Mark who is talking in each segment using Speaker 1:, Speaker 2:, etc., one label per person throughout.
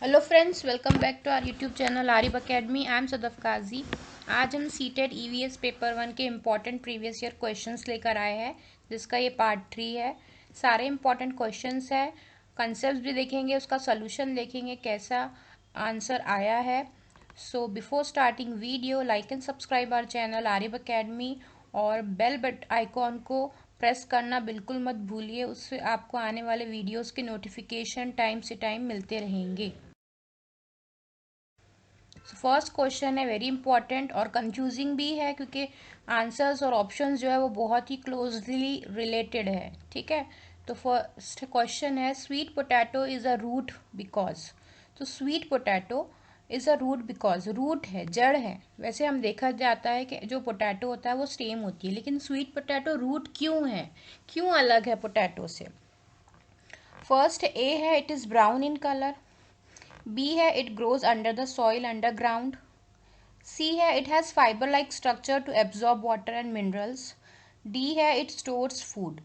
Speaker 1: Hello friends, welcome back to our YouTube channel Arif Academy. I am Sadaf Kazi. आज हम CTET EVS paper 1 के important previous year questions लेकर आए हैं, जिसका ये पार्ट 3 है। सारे इम्पॉर्टेंट क्वेश्चंस है, कंसेप्ट भी देखेंगे, उसका सोल्यूशन देखेंगे, कैसा आंसर आया है। So before starting video, like and subscribe our channel Arif academy और बेल बट आइकॉन को प्रेस करना बिल्कुल मत भूलिए। उससे आपको आने वाले वीडियोस के नोटिफिकेशन टाइम से टाइम मिलते रहेंगे। फर्स्ट क्वेश्चन है वेरी इंपॉर्टेंट और कंफ्यूजिंग भी है, क्योंकि आंसर्स और ऑप्शंस जो है वो बहुत ही क्लोजली रिलेटेड है। ठीक है, तो फर्स्ट क्वेश्चन है sweet potato is a root because. तो sweet potato is a root because, root है, जड़ है। वैसे हम देखा जाता है कि जो पोटैटो होता है वो स्टेम होती है, लेकिन स्वीट पोटैटो रूट क्यों है, क्यों अलग है पोटैटो से। फर्स्ट ए है, it is brown in colour. B है, it grows under the soil underground. C है, it has fibre like structure to absorb water and minerals. D है, इट स्टोर्स फूड।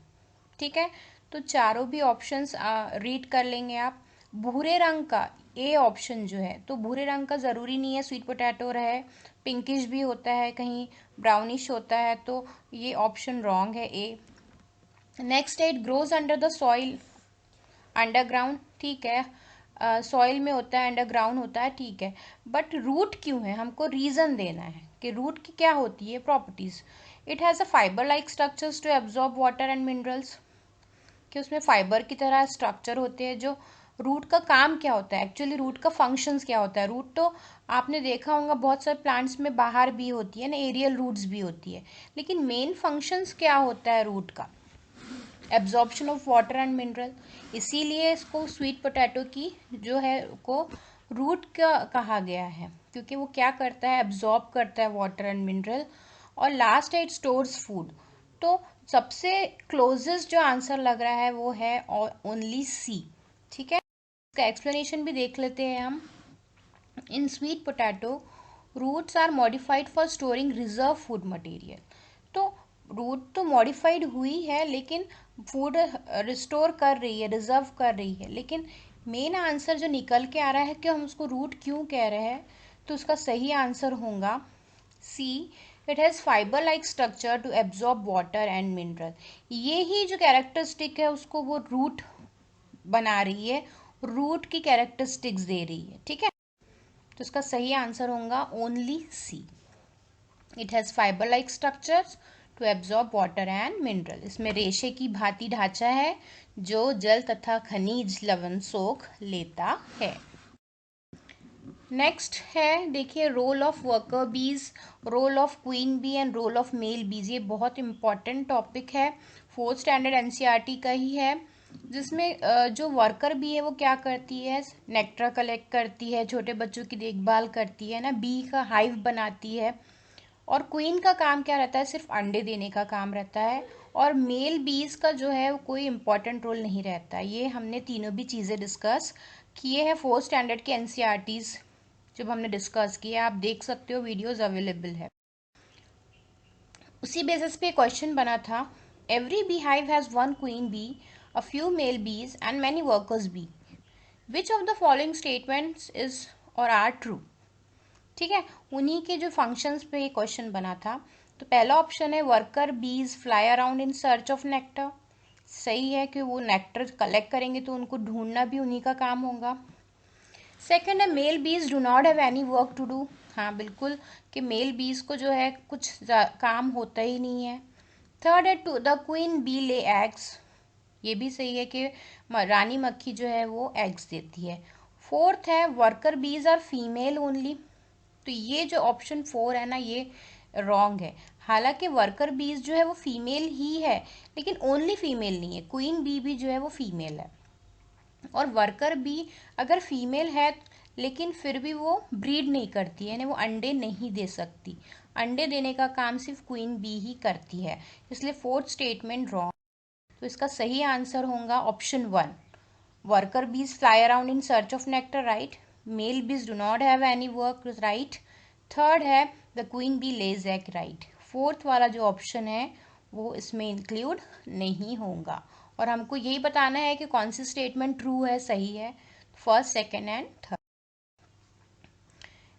Speaker 1: ठीक है, तो चारों भी ऑप्शंस रीड कर लेंगे आप। भूरे रंग का ए ऑप्शन जो है, तो भूरे रंग का ज़रूरी नहीं है स्वीट पोटैटो रहे, पिंकिश भी होता है, कहीं ब्राउनिश होता है, तो ये ऑप्शन रॉन्ग है ए। नेक्स्ट है, it grows under the soil underground. ठीक है, सॉइल में होता है, अंडरग्राउंड होता है, ठीक है, बट रूट क्यों है, हमको रीज़न देना है कि रूट की क्या होती है properties. It has a fibre like structures to absorb water and minerals, कि उसमें फाइबर की तरह स्ट्रक्चर होते हैं। जो रूट का काम क्या होता है, एक्चुअली रूट का फंक्शंस क्या होता है। रूट तो आपने देखा होगा बहुत सारे प्लांट्स में बाहर भी होती है ना, एरियल रूट्स भी होती है, लेकिन मेन फंक्शंस क्या होता है रूट का, absorption of water and mineral. इसीलिए इसको स्वीट पोटैटो की जो है को रूट का कहा गया है, क्योंकि वो क्या करता है, एब्जॉर्ब करता है वाटर एंड मिनरल। और लास्ट है, इट स्टोर्स फूड। तो सबसे क्लोजेस्ट जो आंसर लग रहा है वो है ओनली सी। ठीक है, इसका एक्सप्लेनेशन भी देख लेते हैं हम। In sweet potato roots are modified for storing reserve food material. तो रूट तो मॉडिफाइड हुई है, लेकिन फूड रिस्टोर कर रही है, रिजर्व कर रही है। लेकिन मेन आंसर जो निकल के आ रहा है कि हम उसको रूट क्यों कह रहे हैं, तो उसका सही आंसर होगा C, it has fibre like structure to absorb water and mineral. ये ही जो कैरेक्टरिस्टिक है उसको वो रूट बना रही है, रूट की कैरेक्टरिस्टिक्स दे रही है। ठीक है, तो इसका सही आंसर होगा only C, it has fibre like structures to absorb water and mineral. इसमें रेशे की भांति ढांचा है जो जल तथा खनिज लवण सोख लेता है। नेक्स्ट है, देखिए, role of worker bees, role of queen bee and role of male bees. ये बहुत इंपॉर्टेंट टॉपिक है, फोर्थ स्टैंडर्ड एनसीईआरटी का ही है। जिसमें जो वर्कर बी है वो क्या करती है, नेक्टर कलेक्ट करती है, छोटे बच्चों की देखभाल करती है ना, बी का हाइव बनाती है। और क्वीन का काम क्या रहता है, सिर्फ अंडे देने का काम रहता है। और मेल बीज का जो है वो कोई इंपॉर्टेंट रोल नहीं रहता। ये हमने तीनों भी चीज़ें डिस्कस किए हैं फोर्थ स्टैंडर्ड के एनसीईआरटीज, जब हमने डिस्कस किया, आप देख सकते हो, वीडियोस अवेलेबल है। उसी बेसिस पे क्वेश्चन बना था, every bee hive has one queen bee, a few male bees and many workers bee, which of the following statements is or are true. ठीक है, उन्हीं के जो फंक्शंस पे ये क्वेश्चन बना था। तो पहला ऑप्शन है, worker bees fly around in search of nectar. सही है कि वो नेक्टर कलेक्ट करेंगे तो उनको ढूंढना भी उन्हीं का काम होगा। सेकेंड है, male bees do not have any work to do. हाँ बिल्कुल, कि मेल बीज को जो है कुछ काम होता ही नहीं है। थर्ड है, to the queen bee lay eggs. ये भी सही है कि रानी मक्खी जो है वो एग्स देती है। फोर्थ है, worker bees are female only. तो ये जो ऑप्शन 4 है ना, ये रॉन्ग है। हालांकि वर्कर बीज जो है वो फीमेल ही है, लेकिन ओनली फीमेल नहीं है, क्वीन बी भी जो है वो फीमेल है। और वर्कर बी अगर फीमेल है, लेकिन फिर भी वो ब्रीड नहीं करती है, यानी वो अंडे नहीं दे सकती। अंडे देने का काम सिर्फ क्वीन बी ही करती है, इसलिए फोर्थ स्टेटमेंट रॉन्ग। तो इसका सही आंसर होगा option 1, worker bees fly around in search of nectar, right. Male bees do not have any work, right. Third है, the queen bee lays egg, right. Fourth वाला जो ऑप्शन है वो इसमें इंक्लूड नहीं होगा। और हमको यही बताना है कि कौन सी स्टेटमेंट ट्रू है, सही है, first, second and third.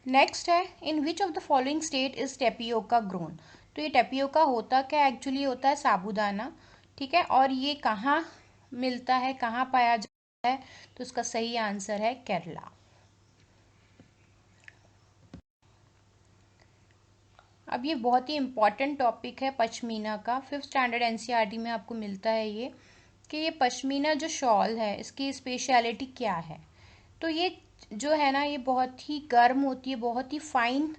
Speaker 1: Next है, in which of the following state is tapioca grown. तो ये टेपियोका होता क्या, एक्चुअली होता है साबूदाना, ठीक है, और ये कहाँ मिलता है, कहाँ पाया जाता है, तो इसका सही आंसर है केरला। अब ये बहुत ही इम्पॉर्टेंट टॉपिक है पश्मीना का, 5th स्टैंडर्ड एनसीईआरटी में आपको मिलता है ये, कि ये पश्मीना जो शॉल है इसकी स्पेशलिटी क्या है। तो ये जो है ना, ये बहुत ही गर्म होती है, बहुत ही फाइन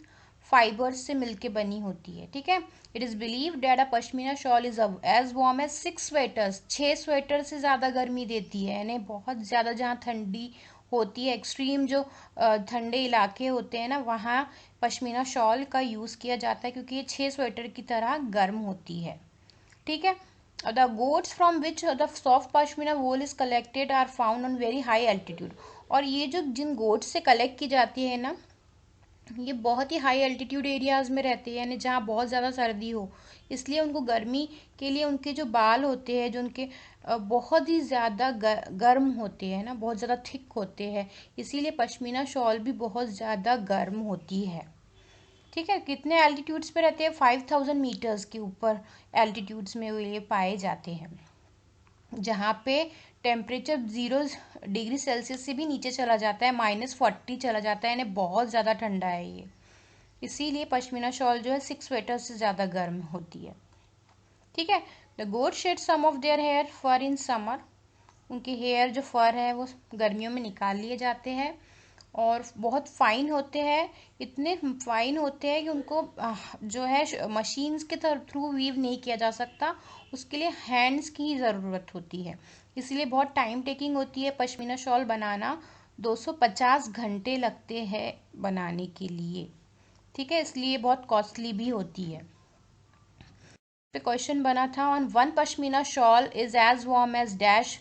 Speaker 1: फाइबर्स से मिलके बनी होती है, ठीक है। It is believe that a pashmina shawl is as warm as 6 sweaters, 6 sweater से ज़्यादा गर्मी देती है, यानी बहुत ज़्यादा जहाँ ठंडी होती है, एक्सट्रीम जो ठंडे इलाके होते हैं ना, वहाँ पश्मीना शॉल का यूज़ किया जाता है क्योंकि ये 6 स्वेटर की तरह गर्म होती है, ठीक है। The goats from which the soft pashmina wool is collected are found on very high altitude. और ये जो जिन गोट्स से कलेक्ट की जाती है ना, ये बहुत ही हाई एल्टीट्यूड एरियाज़ में रहते हैं, यानी जहाँ बहुत ज़्यादा सर्दी हो, इसलिए उनको गर्मी के लिए उनके जो बाल होते हैं, जो उनके बहुत ही ज़्यादा गर्म होते हैं ना, बहुत ज़्यादा थिक होते हैं, इसीलिए पश्मीना शॉल भी बहुत ज़्यादा गर्म होती है, ठीक है। कितने एल्टीट्यूड्स पे रहते हैं, 5000 मीटर्स के ऊपर एल्टीट्यूड्स में ये पाए जाते हैं, जहाँ पे टेम्परेचर 0 डिग्री सेल्सियस से भी नीचे चला जाता है, -40 चला जाता है, यानी बहुत ज़्यादा ठंडा है ये, इसीलिए पश्मीना शॉल जो है 6 स्वेटर से ज़्यादा गर्म होती है, ठीक है। The goat shed some of their hair fur in summer. उनके हेयर जो फर है वो गर्मियों में निकाल लिए जाते हैं, और बहुत फाइन होते हैं, इतने फाइन होते हैं कि उनको जो है मशीन्स के थ्रू वीव नहीं किया जा सकता, उसके लिए हैंड्स की ही ज़रूरत होती है, इसलिए बहुत टाइम टेकिंग होती है पश्मीना शॉल बनाना, 250 घंटे लगते हैं बनाने के लिए, ठीक है, इसलिए बहुत कॉस्टली भी होती है। पे क्वेश्चन बना था, on one pashmina shawl is as warm as dash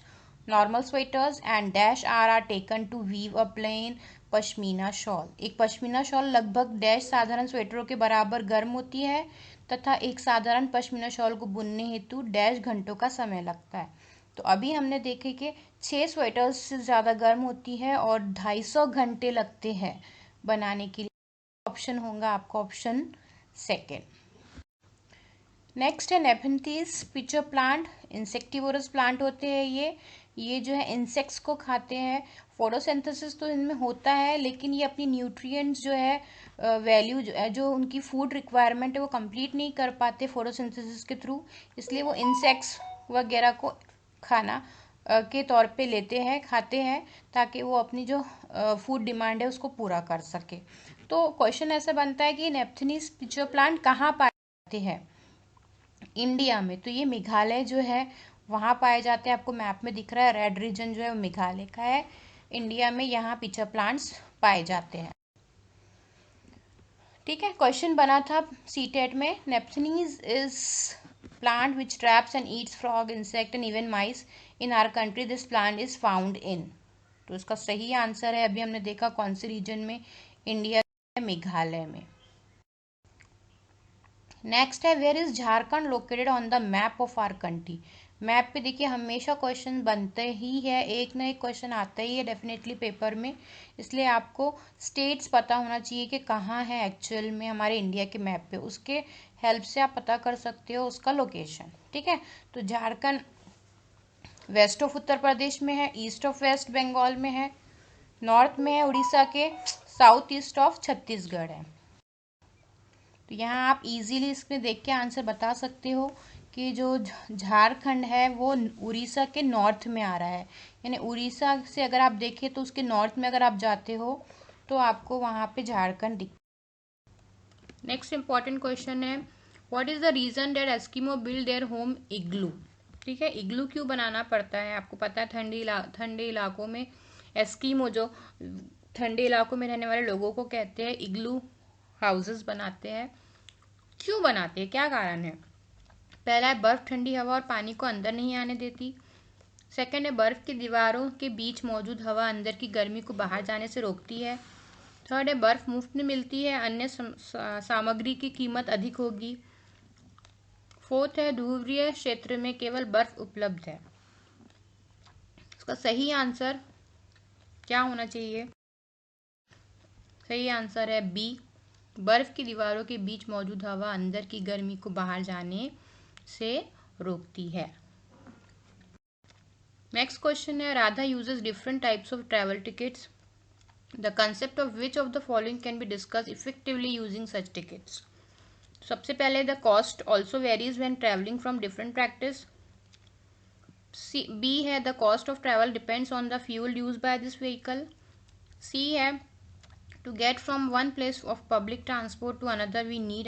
Speaker 1: normal sweaters and dash are taken to weave a plain pashmina shawl. एक पश्मीना शॉल लगभग डैश साधारण स्वेटरों के बराबर गर्म होती है, तथा एक साधारण पश्मीना शॉल को बुनने हेतु डैश घंटों का समय लगता है। तो अभी हमने देखे कि 6 स्वेटर्स से ज़्यादा गर्म होती है और 250 घंटे लगते हैं बनाने के लिए। ऑप्शन होगा आपका ऑप्शन सेकेंड। नेक्स्ट है नेफेंथीस पिचर प्लांट, इंसेक्टिवोरस प्लांट होते हैं ये जो है इंसेक्ट्स को खाते हैं। फोटोसिंथेसिस तो इनमें होता है, लेकिन ये अपनी न्यूट्रिएंट्स जो है वैल्यू जो उनकी फूड रिक्वायरमेंट है वो कंप्लीट नहीं कर पाते फोटोसिंथेसिस के थ्रू, इसलिए वो इंसेक्ट्स वगैरह को खाना के तौर पे लेते हैं, खाते हैं, ताकि वो अपनी जो फूड डिमांड है उसको पूरा कर सके। तो क्वेश्चन ऐसा बनता है कि नेफेंथीस पिचर प्लांट कहाँ पाए जाते हैं इंडिया में। तो ये मेघालय जो है वहाँ पाए जाते हैं, आपको मैप में दिख रहा है रेड रीजन जो है वो मेघालय का है, इंडिया में यहाँ पिचर प्लांट्स पाए जाते हैं, ठीक है। क्वेश्चन बना था सीटेट में, Nepenthes is plant which traps and eats frog insect and even mice in our country this plant is found in. तो इसका सही आंसर है, अभी हमने देखा कौन से रीजन में, इंडिया मेघालय में। नेक्स्ट है, where is Jharkhand located on the map of our country. Map पे देखिए हमेशा क्वेश्चन बनते ही है, एक ना एक क्वेश्चन आता ही है डेफिनेटली पेपर में, इसलिए आपको स्टेट्स पता होना चाहिए कि कहाँ है एक्चुअल में हमारे इंडिया के मैप पे, उसके हेल्प से आप पता कर सकते हो उसका लोकेशन, ठीक है। तो झारखंड वेस्ट ऑफ उत्तर प्रदेश में है, ईस्ट ऑफ वेस्ट बंगाल में है, नॉर्थ में है उड़ीसा के, साउथ ईस्ट ऑफ छत्तीसगढ़ है। तो यहाँ आप इजीली इसमें देख के आंसर बता सकते हो कि जो झारखंड है वो उड़ीसा के नॉर्थ में आ रहा है, यानी उड़ीसा से अगर आप देखें तो उसके नॉर्थ में अगर आप जाते हो तो आपको वहाँ पे झारखंड दिख। नेक्स्ट इंपॉर्टेंट क्वेश्चन है, what is the reason that Eskimo build their home igloo. ठीक है, इग्लू क्यों बनाना पड़ता है, आपको पता है ठंडे इलाकों में एस्किमो जो ठंडे इलाकों में रहने वाले लोगों को कहते हैं इग्लू हाउसेस बनाते हैं। क्यों बनाते हैं, क्या कारण है। पहला है बर्फ ठंडी हवा और पानी को अंदर नहीं आने देती। सेकंड है बर्फ की दीवारों के बीच मौजूद हवा अंदर की गर्मी को बाहर जाने से रोकती है। थर्ड है बर्फ मुफ्त में मिलती है, अन्य सामग्री की कीमत अधिक होगी। फोर्थ है ध्रुवीय क्षेत्र में केवल बर्फ उपलब्ध है। इसका सही आंसर क्या होना चाहिए, सही आंसर है बी, बर्फ की दीवारों के बीच मौजूद हवा अंदर की गर्मी को बाहर जाने से रोकती है। नेक्स्ट क्वेश्चन है, Radha uses different types of travel tickets, the concept of which of the following can be discussed effectively using such tickets. सबसे पहले the cost also varies when travelling from different practice. B है the cost of travel depends on the fuel use by this vehicle. C है to get from one place of public transport to another we need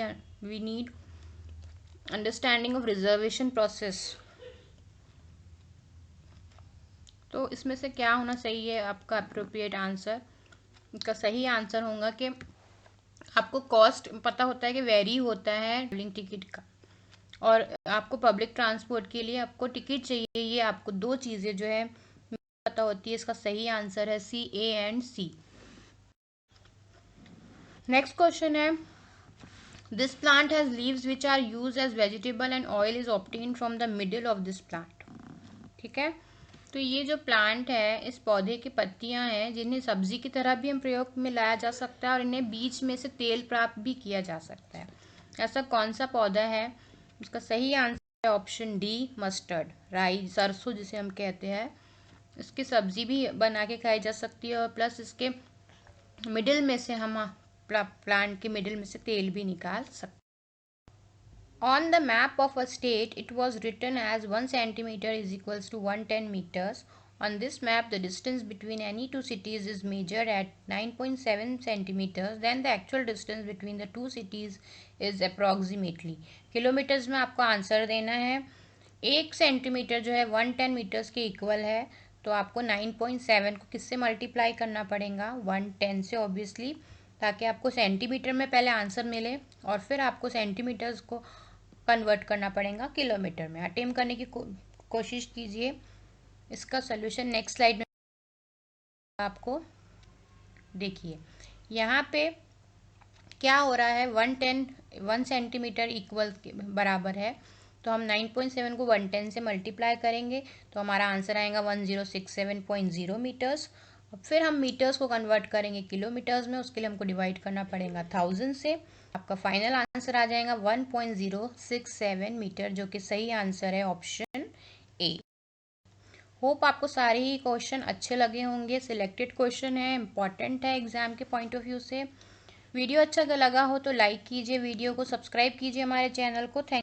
Speaker 1: understanding of reservation process। तो इसमें से क्या होना सही है आपका अप्रोप्रिएट आंसर? इसका सही आंसर होगा कि आपको कॉस्ट पता होता है कि वेरी होता है ट्रैवलिंग टिकट का, और आपको पब्लिक ट्रांसपोर्ट के लिए आपको टिकट चाहिए, ये आपको दो चीज़ें जो है पता होती है। इसका सही आंसर है C, A and C. Next question है, this plant has leaves which are use as vegetable and oil is obtained from the middle of this plant. ठीक है, तो ये जो प्लांट है, इस पौधे की पत्तियां हैं जिन्हें सब्जी की तरह भी हम प्रयोग में लाया जा सकता है और इन्हें बीज में से तेल प्राप्त भी किया जा सकता है। ऐसा कौन सा पौधा है? इसका सही आंसर है ऑप्शन डी, मस्टर्ड, राई, सरसों जिसे हम कहते हैं। इसकी सब्जी भी बना के खाई जा सकती है और प्लस इसके मिडिल में से हम प्लांट के मिडिल में से तेल भी निकाल सकते हैं। On the map of a state, it was written as 1 centimeter is equals to 110 meters. On this map, the distance between any two cities is measured at 9.7 centimeters. Then the actual distance between the two cities is approximately. Kilometres में आपको answer देना है। 1 centimetre जो है 110 metres के equal है, तो आपको 9.7 को किससे मल्टीप्लाई करना पड़ेगा? 110 से ऑब्वियसली, ताकि आपको सेंटीमीटर में पहले आंसर मिले और फिर आपको सेंटीमीटर्स को कन्वर्ट करना पड़ेगा किलोमीटर में। अटेम्प्ट करने की कोशिश कीजिए। इसका सोल्यूशन नेक्स्ट स्लाइड में आपको देखिए। यहाँ पे क्या हो रहा है, 1 सेंटीमीटर इक्वल बराबर है, तो हम 9.7 को 110 से मल्टीप्लाई करेंगे तो हमारा आंसर आएगा 1067.0 मीटर्स। फिर हम मीटर्स को कन्वर्ट करेंगे किलोमीटर्स में, उसके लिए हमको डिवाइड करना पड़ेगा 1000 से। आपका फाइनल आंसर आ जाएगा 1.067 मीटर, जो कि सही आंसर है ऑप्शन ए। होप आपको सारे ही क्वेश्चन अच्छे लगे होंगे। सिलेक्टेड क्वेश्चन है, इंपॉर्टेंट है एग्जाम के पॉइंट ऑफ व्यू से। वीडियो अच्छा लगा हो तो लाइक कीजिए, वीडियो को सब्सक्राइब कीजिए हमारे चैनल को। थैंक